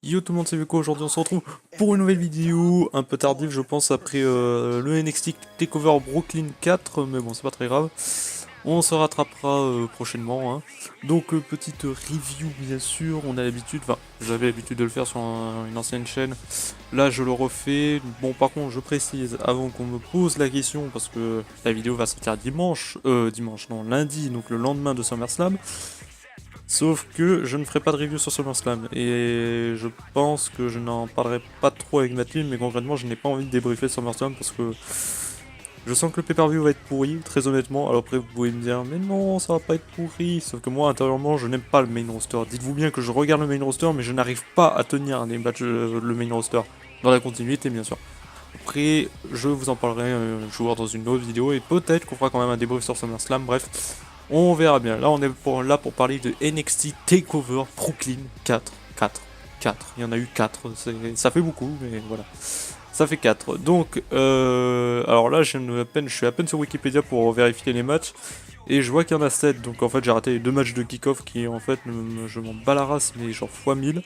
Yo tout le monde, c'est Vuko. Aujourd'hui on se retrouve pour une nouvelle vidéo, un peu tardive je pense après le NXT TakeOver Brooklyn 4, mais bon c'est pas très grave, on se rattrapera prochainement, hein. Donc petite review bien sûr, on a l'habitude, enfin j'avais l'habitude de le faire sur une ancienne chaîne, là je le refais. Bon par contre je précise avant qu'on me pose la question, parce que la vidéo va sortir dimanche non lundi, donc le lendemain de SummerSlam. Sauf que je ne ferai pas de review sur SummerSlam, et je pense que je n'en parlerai pas trop avec ma team, mais concrètement je n'ai pas envie de débriefer SummerSlam parce que je sens que le pay-per-view va être pourri, très honnêtement. Alors après vous pouvez me dire mais non ça va pas être pourri, sauf que moi intérieurement je n'aime pas le main roster. Dites-vous bien que je regarde le main roster mais je n'arrive pas à tenir les matchs, le main roster, dans la continuité bien sûr. Après je vous en parlerai un jour dans une autre vidéo, et peut-être qu'on fera quand même un débrief sur SummerSlam, bref. On verra bien. Là, on est là pour parler de NXT TakeOver Brooklyn 4. 4. 4. Il y en a eu 4. Ça fait beaucoup, mais voilà. Ça fait 4. Donc, alors là, je suis à peine sur Wikipédia pour vérifier les matchs. Et je vois qu'il y en a 7. Donc, en fait, j'ai raté les 2 matchs de kick-off qui, en fait, je m'en bats la race, mais genre x 1000.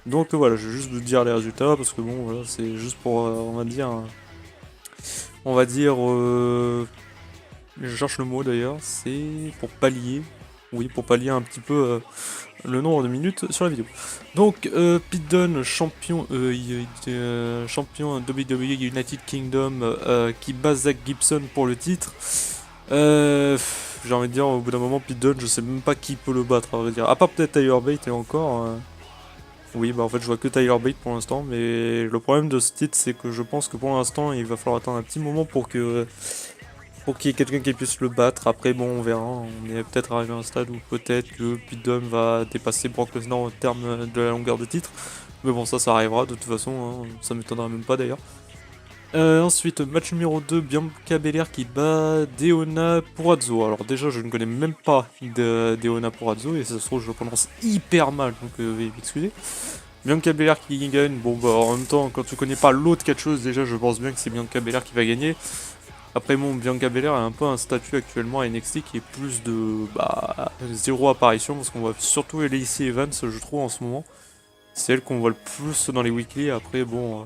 Donc, voilà, je vais juste vous dire les résultats. Parce que bon, voilà, c'est juste pour, on va dire. On va dire. Je cherche le mot d'ailleurs, c'est pour pallier. Oui, pour pallier un petit peu le nombre de minutes sur la vidéo. Donc, Pete Dunne, champion WWE United Kingdom, qui bat Zach Gibson pour le titre. J'ai envie de dire, au bout d'un moment, Pete Dunne, je sais même pas qui peut le battre, à vrai dire. À part peut-être Tyler Bate, et encore. Oui, bah en fait, je vois que Tyler Bate pour l'instant. Mais le problème de ce titre, c'est que je pense que pour l'instant, il va falloir attendre un petit moment pour qu'il y ait quelqu'un qui puisse le battre. Après, bon, on verra. On est peut-être arrivé à un stade où peut-être que Pete Dunne va dépasser Brock Lesnar en termes de la longueur de titre. Mais bon, ça arrivera de toute façon, hein, ça m'étonnera même pas d'ailleurs. Ensuite, match numéro 2, Bianca Belair qui bat Deonna Purrazzo. Alors déjà, je ne connais même pas Deonna Purrazzo, et ça se trouve, je le prononce hyper mal, donc veuillez m'excuser. Bianca Belair qui gagne. Bon, bah en même temps, quand tu connais pas l'autre catcheuse, déjà, je pense bien que c'est Bianca Belair qui va gagner. Après bon, Bianca Belair a un peu un statut actuellement à NXT qui est plus de zéro apparition, parce qu'on voit surtout Lacey Evans, je trouve, en ce moment. C'est elle qu'on voit le plus dans les weekly. Après bon,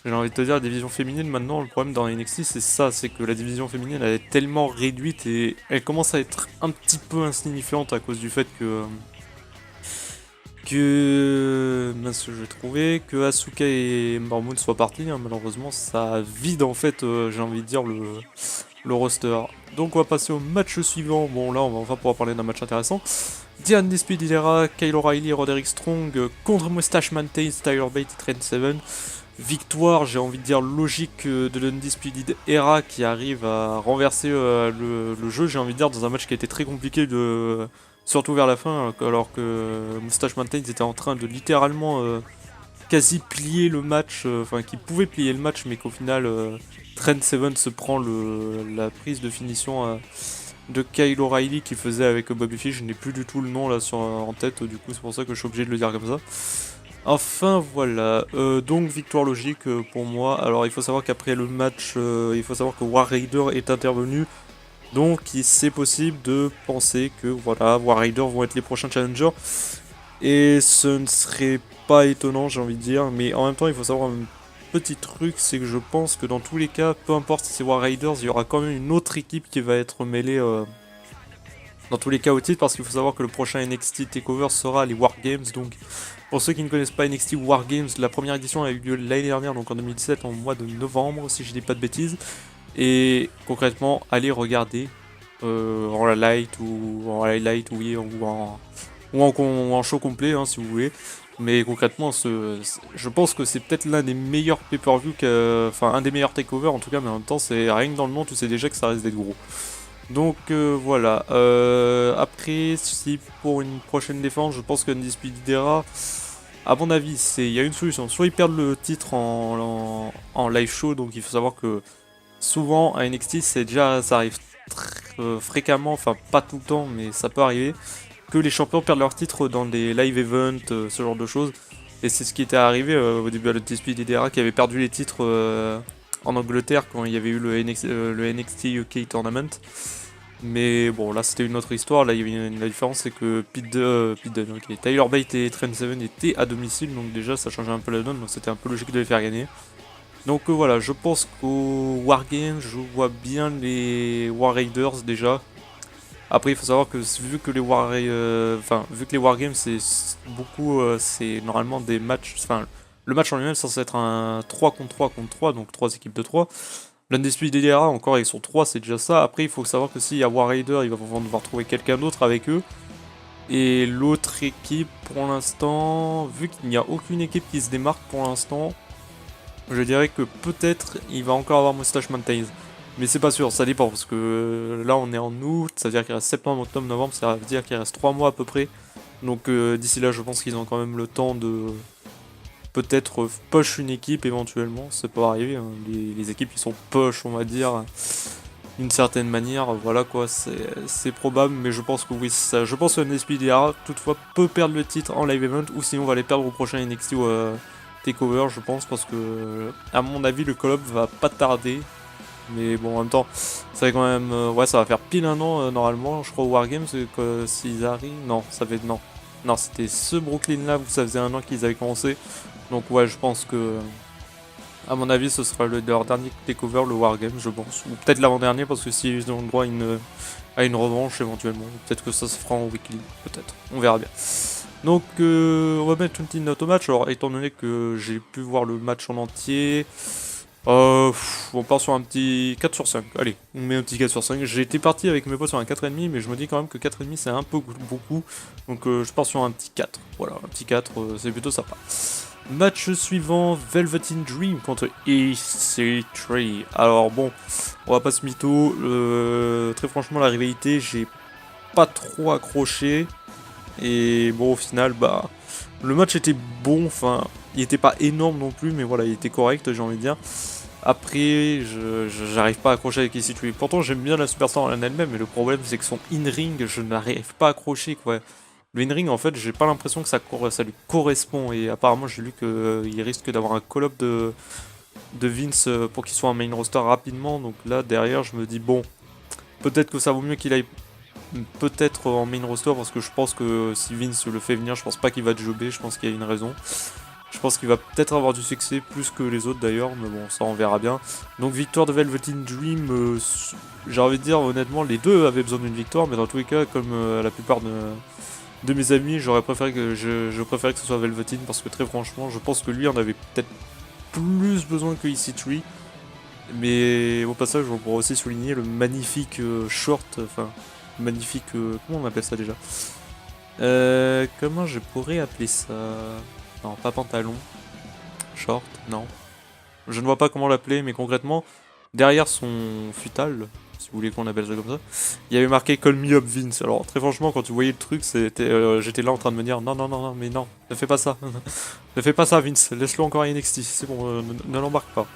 j'ai envie de te dire, la division féminine maintenant, le problème dans NXT c'est ça, c'est que la division féminine elle est tellement réduite et elle commence à être un petit peu insignifiante à cause du fait mince, je vais trouver que Asuka et Mormoon soient partis, hein. Malheureusement ça vide en fait, j'ai envie de dire, le roster. Donc on va passer au match suivant. Bon là on va enfin pouvoir parler d'un match intéressant. Diane Despidera, Kyle O'Reilly et Roderick Strong contre Mustache Mountain, Tyler Bate et Trent Seven. Victoire, j'ai envie de dire, logique de l'Undisputed Era qui arrive à renverser le jeu, j'ai envie de dire, dans un match qui a été très compliqué, surtout vers la fin, alors que Mustache Mountain était en train de littéralement quasi plier le match, enfin qui pouvait plier le match, mais qu'au final Trent Seven se prend la prise de finition de Kyle O'Reilly qui faisait avec Bobby Fish. Je n'ai plus du tout le nom là en tête, du coup c'est pour ça que je suis obligé de le dire comme ça. Enfin voilà, donc victoire logique pour moi. Alors il faut savoir qu'après le match, il faut savoir que War Raider est intervenu. Donc c'est possible de penser que voilà, War Raider vont être les prochains challengers. Et ce ne serait pas étonnant, j'ai envie de dire. Mais en même temps, il faut savoir un petit truc, c'est que je pense que dans tous les cas, peu importe si c'est War Raiders, il y aura quand même une autre équipe qui va être mêlée dans tous les cas au titre, parce qu'il faut savoir que le prochain NXT TakeOver sera les War Games. Donc pour ceux qui ne connaissent pas NXT War Games, la première édition a eu lieu l'année dernière, donc en 2017, en mois de novembre, si je dis pas de bêtises. Et concrètement, allez regarder en highlight ou en highlight, oui, ou en show complet, hein, si vous voulez. Mais concrètement, je pense que c'est peut-être l'un des meilleurs pay-per-view, enfin un des meilleurs takeovers en tout cas, mais en même temps, c'est rien que dans le nom, tu sais déjà que ça risque d'être gros. Donc voilà. Après, si pour une prochaine défense, je pense qu'Undisputed Era, à mon avis, il y a une solution. Soit ils perdent le titre en live show, donc il faut savoir que souvent à NXT, ça arrive fréquemment, enfin pas tout le temps, mais ça peut arriver, que les champions perdent leur titre dans des live events, ce genre de choses. Et c'est ce qui était arrivé au début à l'Undisputed Era, qui avait perdu les titres en Angleterre quand il y avait eu le NXT UK Tournament. Mais bon, là c'était une autre histoire. Là, il y avait la différence, c'est que Pete Dunne, ok. Tyler Bate et Trent Seven étaient à domicile, donc déjà ça changeait un peu la donne, donc c'était un peu logique de les faire gagner. Donc voilà, je pense qu'au Wargame, je vois bien les War Raiders déjà. Après, il faut savoir que vu que les vu que les Wargames c'est beaucoup, c'est normalement des matchs, enfin le match en lui-même c'est censé être un 3 contre 3 contre 3, donc 3 équipes de 3. L'Undisputed Era encore avec son 3 c'est déjà ça. Après il faut savoir que s'il y a War Raider, ils vont devoir trouver quelqu'un d'autre avec eux. Et l'autre équipe pour l'instant, vu qu'il n'y a aucune équipe qui se démarque pour l'instant, je dirais que peut-être il va encore avoir Moustache Mountains. Mais c'est pas sûr, ça dépend, parce que là on est en août, ça veut dire qu'il reste septembre, octobre, novembre, ça veut dire qu'il reste 3 mois à peu près. Donc d'ici là je pense qu'ils ont quand même le temps de peut-être push une équipe éventuellement, ça peut arriver, hein. Les équipes qui sont push on va dire, d'une certaine manière, voilà quoi, c'est probable, mais je pense que oui, je pense que NSPDR toutefois peut perdre le titre en live event, ou sinon on va les perdre au prochain NXT ou Takeover je pense, parce que à mon avis le call-up va pas tarder. Mais bon, en même temps, ça va quand même. Ouais, ça va faire pile un an normalement, je crois, au Wargames, que s'ils arrivent. Non, ça fait. Non. Non, c'était ce Brooklyn là où ça faisait un an qu'ils avaient commencé. Donc, ouais, je pense que. À mon avis, ce sera leur dernier takeover, le Wargame, je pense. Ou peut-être l'avant-dernier, parce que s'ils ont le droit à une revanche éventuellement. Peut-être que ça se fera en weekly, peut-être. On verra bien. Donc, on va mettre une petite note au match. Alors, étant donné que j'ai pu voir le match en entier. On part sur un petit 4 sur 5. Allez, on met un petit 4 sur 5. J'ai été parti avec mes potes sur un 4,5, mais je me dis quand même que 4,5 c'est un peu beaucoup. Donc je pars sur un petit 4. Voilà, un petit 4, c'est plutôt sympa. Match suivant, Velveteen Dream contre EC3. Alors bon, on va pas se mytho. Très franchement, la rivalité, j'ai pas trop accroché. Et bon, au final, bah, le match était bon. Enfin, il était pas énorme non plus, mais voilà, il était correct, j'ai envie de dire. Après, j'arrive pas à accrocher avec EC3. Pourtant, j'aime bien la Superstar en elle-même, mais le problème, c'est que son in-ring, je n'arrive pas à accrocher, quoi. Le in-ring, en fait, j'ai pas l'impression que ça lui correspond. Et apparemment, j'ai lu qu'il risque d'avoir un call-up de Vince pour qu'il soit un main roster rapidement. Donc là, derrière, je me dis, bon, peut-être que ça vaut mieux qu'il aille peut-être en main roster, parce que je pense que si Vince le fait venir, je pense pas qu'il va jobber, je pense qu'il y a une raison. Je pense qu'il va peut-être avoir du succès, plus que les autres d'ailleurs, mais bon, ça on verra bien. Donc victoire de Velveteen Dream, j'ai envie de dire honnêtement, les deux avaient besoin d'une victoire, mais dans tous les cas, comme la plupart de mes amis, j'aurais préféré que je préférais que ce soit Velveteen, parce que très franchement, je pense que lui en avait peut-être plus besoin que EC3. Mais au passage, on pourrait aussi souligner le magnifique short, enfin, magnifique, comment on appelle ça déjà? Comment je pourrais appeler ça? Non, pas pantalon. Short, non. Je ne vois pas comment l'appeler, mais concrètement, derrière son futal, si vous voulez qu'on appelle ça comme ça, il y avait marqué Call me up Vince. Alors très franchement, quand tu voyais le truc, j'étais là en train de me dire non, non, non, non, mais non, ne fais pas ça. Ne fais pas ça Vince, laisse-le encore à NXT, c'est bon, ne l'embarque pas.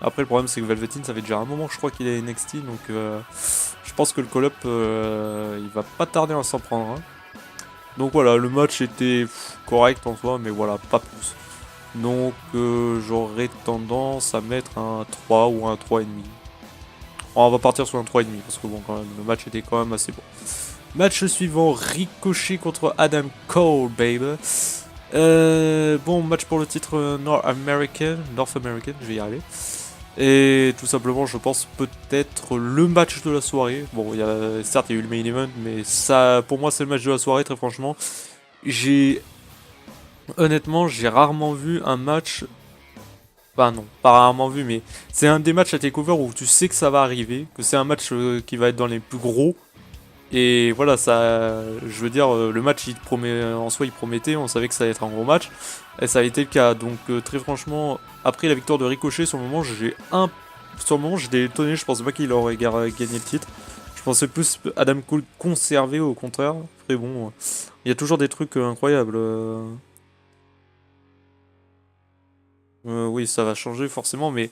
Après le problème c'est que Velveteen, ça fait déjà un moment je crois qu'il est NXT, donc je pense que le call-up, il va pas tarder à s'en prendre un. Donc voilà, le match était correct en soi, mais voilà, pas plus. Donc j'aurais tendance à mettre un 3 ou un 3,5. On va partir sur un 3,5 parce que bon, quand même, le match était quand même assez bon. Match suivant, Ricochet contre Adam Cole, baby. Bon, match pour le titre North American, je vais y arriver. Et tout simplement, je pense peut-être le match de la soirée. Bon, certes, il y a eu le main event, mais ça, pour moi, c'est le match de la soirée, très franchement. Honnêtement, j'ai rarement vu un match. Enfin, non, pas rarement vu, mais c'est un des matchs à TakeOver où tu sais que ça va arriver, que c'est un match qui va être dans les plus gros. Et voilà, ça, je veux dire, le match, en soi, il promettait, on savait que ça allait être un gros match. Et ça a été le cas. Donc, très franchement, après la victoire de Ricochet, sur le moment, j'étais étonné, je pensais pas qu'il aurait gagné le titre. Je pensais plus Adam Cole conservé, au contraire. Après, bon, il y a toujours des trucs incroyables. Oui, ça va changer forcément, mais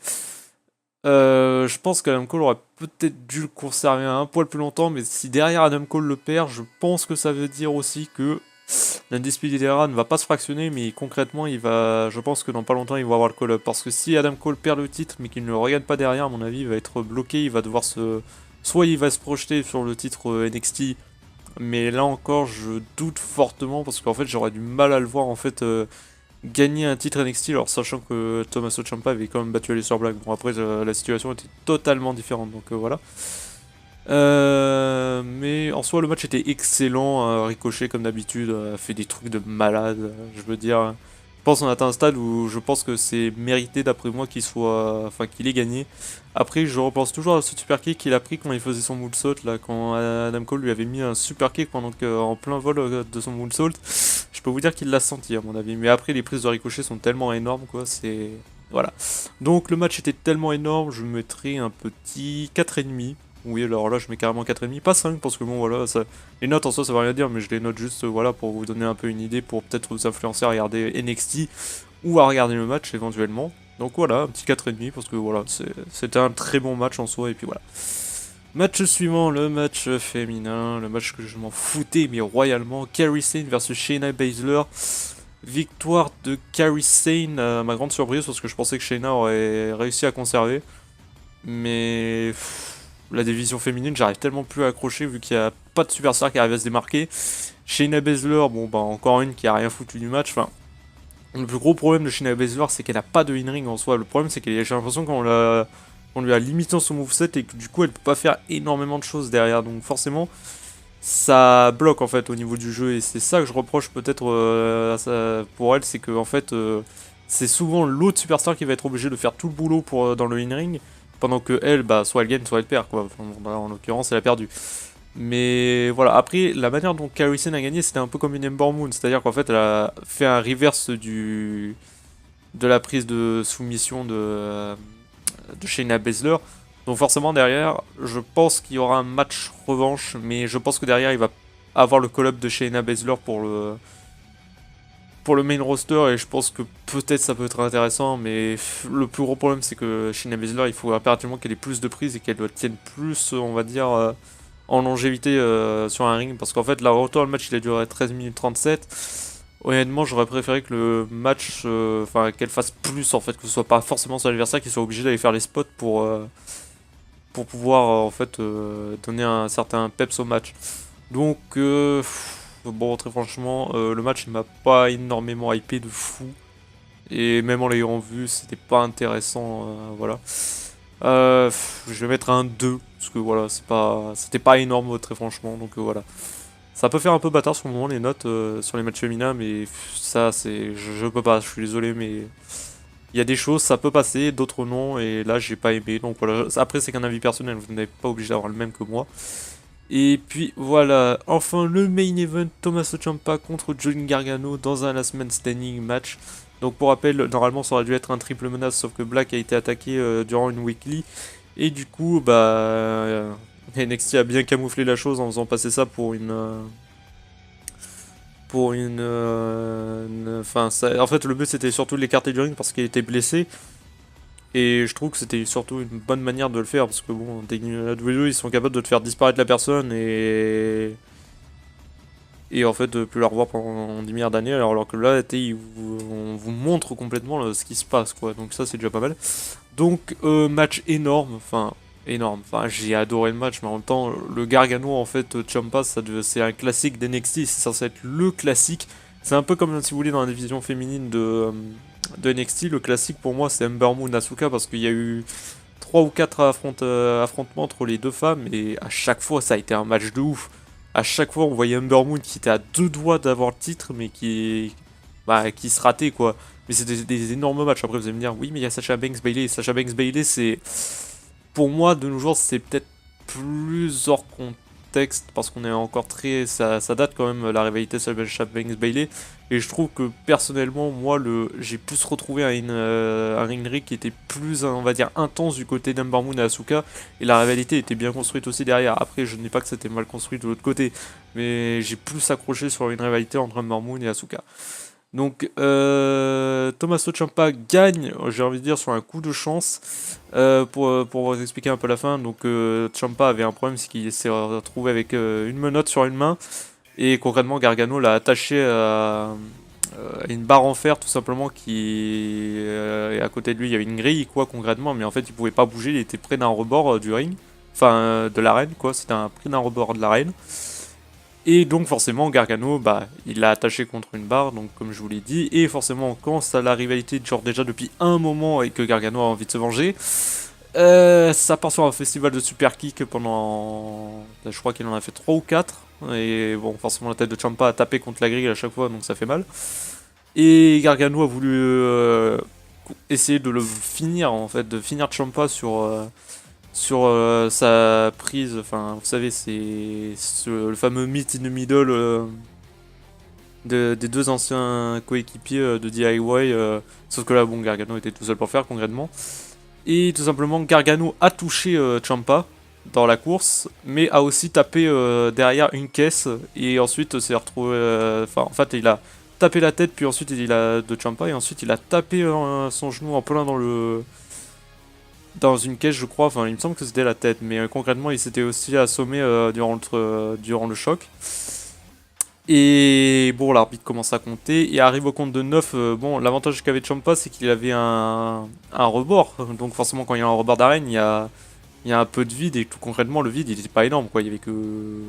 je pense qu'Adam Cole aurait peut-être dû le conserver un poil plus longtemps, mais si derrière Adam Cole le perd, je pense que ça veut dire aussi que l'Undisputed Era ne va pas se fractionner, mais concrètement, je pense que dans pas longtemps, il va avoir le call-up. Parce que si Adam Cole perd le titre, mais qu'il ne le regagne pas derrière, à mon avis, il va être bloqué, il va devoir soit il va se projeter sur le titre NXT, mais là encore je doute fortement parce qu'en fait j'aurais du mal à le voir en fait gagner un titre NXT, alors sachant que Tommaso Ciampa avait quand même battu Aleister Black. Bon après la situation était totalement différente, donc voilà. Mais en soi le match était excellent, Ricochet comme d'habitude a fait des trucs de malade, je veux dire. Je pense qu'on a atteint un stade où je pense que c'est mérité d'après moi qu'il ait gagné. Après je repense toujours à ce super kick qu'il a pris quand il faisait son moonsault là, quand Adam Cole lui avait mis un super kick pendant en plein vol de son moonsault. Je peux vous dire qu'il l'a senti à mon avis. Mais après les prises de Ricochet sont tellement énormes quoi, c'est... Voilà. Donc le match était tellement énorme, je mettrais un petit 4,5. Oui, alors là, je mets carrément 4,5, pas 5, parce que bon, voilà, ça... les notes en soi, ça va rien dire, mais je les note juste, voilà, pour vous donner un peu une idée, pour peut-être vous influencer à regarder NXT, ou à regarder le match, éventuellement. Donc voilà, un petit 4,5, parce que voilà, c'était un très bon match en soi, et puis voilà. Match suivant, le match féminin, le match que je m'en foutais, mais royalement, Kairi Sane versus Shayna Baszler. Victoire de Kairi Sane, à ma grande surprise, parce que je pensais que Shayna aurait réussi à conserver. Mais la division féminine, j'arrive tellement plus à accrocher vu qu'il n'y a pas de superstar qui arrive à se démarquer. Shayna Baszler, bon bah encore une qui a rien foutu du match. Enfin, le plus gros problème de Shayna Baszler, c'est qu'elle n'a pas de in-ring en soi. Le problème, c'est que j'ai l'impression qu'on lui a limité son moveset et que du coup, elle peut pas faire énormément de choses derrière. Donc forcément, ça bloque en fait au niveau du jeu et c'est ça que je reproche peut-être pour elle, c'est que en fait c'est souvent l'autre superstar qui va être obligé de faire tout le boulot pour dans le in-ring pendant que elle, bah soit elle gagne soit elle perd quoi. Enfin, en l'occurrence elle a perdu. Mais voilà, après la manière dont Kairi Sane a gagné, c'était un peu comme une Ember Moon, c'est-à-dire qu'en fait elle a fait un reverse de la prise de soumission de Shayna Baszler. Donc forcément derrière, je pense qu'il y aura un match revanche, mais je pense que derrière il va avoir le call-up de Shayna Baszler pour le main roster et je pense que peut-être ça peut être intéressant, mais le plus gros problème c'est que Shayna Baszler il faut impérativement qu'elle ait plus de prise et qu'elle tienne plus, on va dire, en longévité sur un ring, parce qu'en fait là autant le match il a duré 13 minutes 37. Honnêtement, j'aurais préféré que le match, enfin qu'elle fasse plus en fait, que ce soit pas forcément son adversaire qui soit obligé d'aller faire les spots pour pouvoir en fait donner un certain peps au match. Donc bon, très franchement, le match il m'a pas énormément hypé de fou et même en l'ayant vu, c'était pas intéressant, voilà. Je vais mettre un 2 parce que voilà, c'était pas énorme très franchement, donc voilà. Ça peut faire un peu bâtard sur le moment les notes sur les matchs féminins, mais ça c'est, je peux pas, je suis désolé, mais il y a des choses ça peut passer, d'autres non, et là j'ai pas aimé, donc voilà. Après c'est qu'un avis personnel, vous n'êtes pas obligé d'avoir le même que moi. Et puis voilà, enfin le main event, Tommaso Ciampa contre Johnny Gargano dans un last man standing match. Donc pour rappel, normalement ça aurait dû être un triple menace, sauf que Black a été attaqué durant une weekly. Et du coup, bah, NXT a bien camouflé la chose en faisant passer ça pour enfin, en fait, le but c'était surtout de l'écarter du ring parce qu'il était blessé. Et je trouve que c'était surtout une bonne manière de le faire parce que bon, la WWE ils sont capables de te faire disparaître la personne et en fait de plus la revoir pendant 10 milliards d'années, alors que là, on vous montre complètement ce qui se passe quoi. Donc ça c'est déjà pas mal. Donc match énorme, enfin j'ai adoré le match, mais en même temps le Gargano en fait Ciampa c'est un classique d'NXT, c'est censé être le classique. C'est un peu comme si vous voulez dans la division féminine de NXT, le classique pour moi c'est Ember Moon Asuka parce qu'il y a eu 3 ou 4 affrontements entre les deux femmes et à chaque fois ça a été un match de ouf. À chaque fois on voyait Ember Moon qui était à deux doigts d'avoir le titre mais qui se ratait quoi. Mais c'est des énormes matchs. Après, vous allez me dire, oui, mais il y a Sasha Banks Bayley. Sasha Banks Bayley, c'est. Pour moi, de nos jours, c'est peut-être plus hors contexte. Parce qu'on est encore très. Ça date quand même, la rivalité Sasha Banks Bayley. Et je trouve que personnellement, moi, j'ai plus retrouvé un ring qui était plus, on va dire, intense du côté d'Ember Moon et Asuka. Et la rivalité était bien construite aussi derrière. Après, je ne dis pas que c'était mal construit de l'autre côté. Mais j'ai plus accroché sur une rivalité entre Ember Moon et Asuka. Donc Tommaso Ciampa gagne, j'ai envie de dire, sur un coup de chance. Pour vous expliquer un peu la fin, donc Ciampa avait un problème, c'est qu'il s'est retrouvé avec une menotte sur une main. Et concrètement, Gargano l'a attaché à une barre en fer tout simplement et à côté de lui il y avait une grille quoi concrètement, mais en fait il pouvait pas bouger, il était près d'un rebord du ring. enfin de l'arène quoi, c'était un prix d'un rebord de l'arène. Et donc forcément Gargano, bah, il l'a attaché contre une barre, donc comme je vous l'ai dit, et forcément quand ça la rivalité genre déjà depuis un moment et que Gargano a envie de se venger, ça part sur un festival de super kick pendant, je crois qu'il en a fait 3 ou 4, et bon forcément la tête de Ciampa a tapé contre la grille à chaque fois donc ça fait mal. Et Gargano a voulu essayer de le finir en fait, de finir Ciampa sur sa prise, enfin vous savez c'est le fameux meet in the middle des deux anciens coéquipiers de DIY, sauf que là bon Gargano était tout seul pour faire concrètement. Et tout simplement Gargano a touché Ciampa dans la course, mais a aussi tapé derrière une caisse et ensuite s'est retrouvé, enfin en fait il a tapé la tête puis ensuite il a de Ciampa et ensuite il a tapé son genou en plein dans une caisse je crois, enfin il me semble que c'était la tête, mais concrètement il s'était aussi assommé durant le choc. Et bon, l'arbitre commence à compter et arrive au compte de 9. Bon, l'avantage qu'avait Ciampa, c'est qu'il avait un rebord. Donc forcément, quand il y a un rebord d'arène, il y a un peu de vide. Et tout concrètement, le vide, il n'était pas énorme, quoi. Il y avait que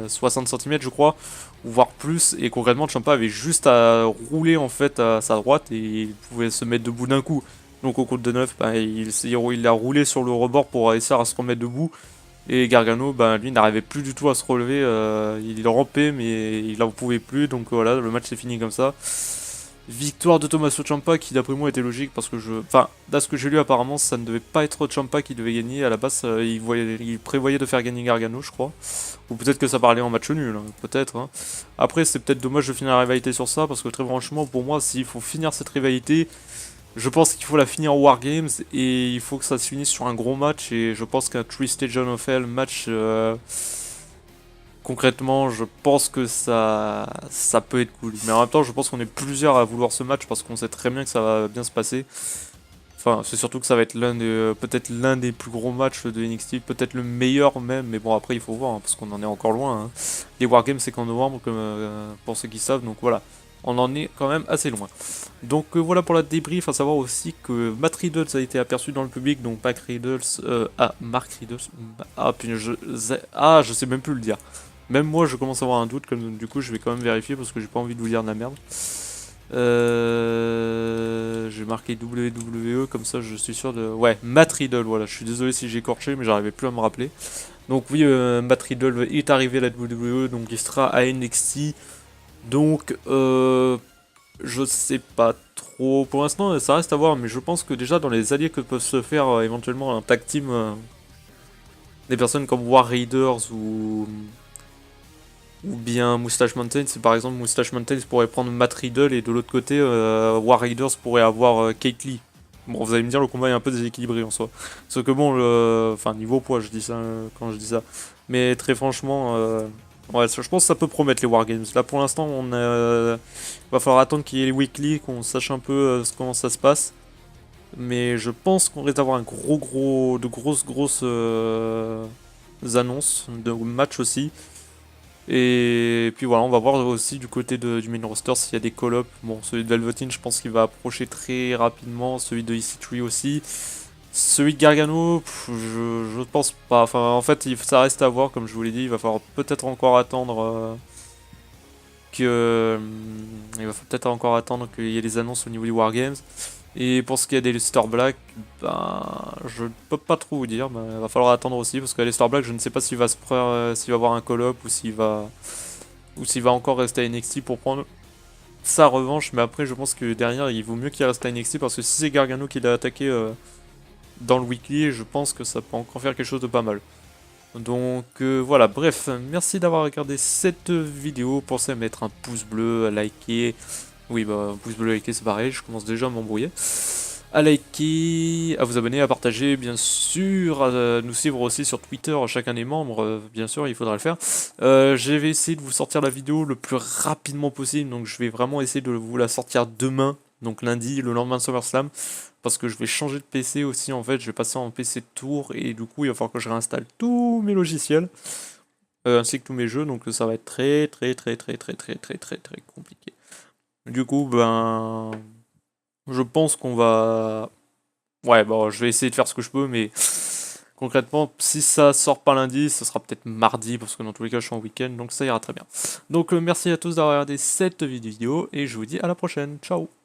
60 cm, je crois, voire plus. Et concrètement, Ciampa avait juste à rouler en fait à sa droite et il pouvait se mettre debout d'un coup. Donc au compte de 9, bah, il a roulé sur le rebord pour essayer à se remettre debout. Et Gargano, ben, lui, n'arrivait plus du tout à se relever. Il rampait, mais il n'en pouvait plus. Donc voilà, le match s'est fini comme ça. Victoire de Tommaso Ciampa, qui d'après moi était logique, parce que enfin, là, ce que j'ai lu, apparemment, ça ne devait pas être Ciampa qui devait gagner. À la base, il prévoyait de faire gagner Gargano, je crois. Ou peut-être que ça parlait en match nul, hein, peut-être. Hein. Après, c'est peut-être dommage de finir la rivalité sur ça, parce que très franchement, pour moi, s'il faut finir cette rivalité, je pense qu'il faut la finir en Wargames et il faut que ça se finisse sur un gros match et je pense qu'un Twisted John of Hell match concrètement je pense que ça peut être cool. Mais en même temps je pense qu'on est plusieurs à vouloir ce match parce qu'on sait très bien que ça va bien se passer. Enfin c'est surtout que ça va être peut-être l'un des plus gros matchs de NXT, peut-être le meilleur même, mais bon après il faut voir hein, parce qu'on en est encore loin. Hein. Les Wargames c'est qu'en novembre comme, pour ceux qui savent donc voilà. On en est quand même assez loin. Donc voilà pour la débrief, à savoir aussi que Matt Riddles a été aperçu dans le public, donc Mark Riddles, Mark Riddles, puis je sais même plus le dire. Même moi je commence à avoir un doute, comme du coup je vais quand même vérifier parce que j'ai pas envie de vous dire de la merde. J'ai marqué WWE, comme ça je suis sûr de... Ouais, Matt Riddle, voilà, je suis désolé si j'ai écorché mais j'arrivais plus à me rappeler. Donc oui, Matt Riddle est arrivé à la WWE, donc il sera à NXT. Donc, je sais pas trop. Pour l'instant, ça reste à voir, mais je pense que déjà dans les alliés que peuvent se faire éventuellement un tag team, des personnes comme War Raiders ou bien Moustache Mountain, c'est par exemple Moustache Mountain pourrait prendre Matt Riddle et de l'autre côté, War Raiders pourrait avoir Kate Lee. Bon, vous allez me dire, le combat est un peu déséquilibré en soi. Sauf que bon, enfin, niveau poids, je dis ça quand je dis ça. Mais très franchement, ouais, je pense que ça peut promettre les Wargames. Là, pour l'instant, va falloir attendre qu'il y ait les weekly, qu'on sache un peu comment ça se passe. Mais je pense qu'on risque d'avoir de grosses annonces, de matchs aussi. Et puis voilà, on va voir aussi du côté du main roster s'il y a des call-ups. Bon, celui de Velveteen, je pense qu'il va approcher très rapidement. Celui de EC3 aussi. Celui de Gargano, je pense pas. Enfin, en fait, ça reste à voir, comme je vous l'ai dit. Il va falloir peut-être encore attendre qu'il y ait les annonces au niveau du Wargames. Et pour ce qui est des Leicester Black, ben, je ne peux pas trop vous dire. Ben, il va falloir attendre aussi parce que Leicester Black, je ne sais pas s'il va avoir un call-up ou s'il va encore rester à NXT pour prendre sa revanche. Mais après, je pense que derrière, il vaut mieux qu'il reste à NXT parce que si c'est Gargano qui l'a attaqué dans le weekly, je pense que ça peut encore faire quelque chose de pas mal. Donc voilà, bref, merci d'avoir regardé cette vidéo. Pensez à mettre un pouce bleu, à liker. Oui, bah, pouce bleu, liker, c'est pareil, je commence déjà à m'embrouiller. À liker, à vous abonner, à partager, bien sûr, à nous suivre aussi sur Twitter, chacun des membres, bien sûr, il faudra le faire. Je vais essayer de vous sortir la vidéo le plus rapidement possible, donc je vais vraiment essayer de vous la sortir demain, donc lundi, le lendemain de SummerSlam, parce que je vais changer de PC aussi, en fait, je vais passer en PC de tour, et du coup, il va falloir que je réinstalle tous mes logiciels, ainsi que tous mes jeux, donc ça va être très compliqué. Du coup, ben, je pense qu'on va... Ouais, bon, je vais essayer de faire ce que je peux, mais concrètement, si ça sort pas lundi, ce sera peut-être mardi, parce que dans tous les cas, je suis en week-end, donc ça ira très bien. Donc merci à tous d'avoir regardé cette vidéo, et je vous dis à la prochaine. Ciao!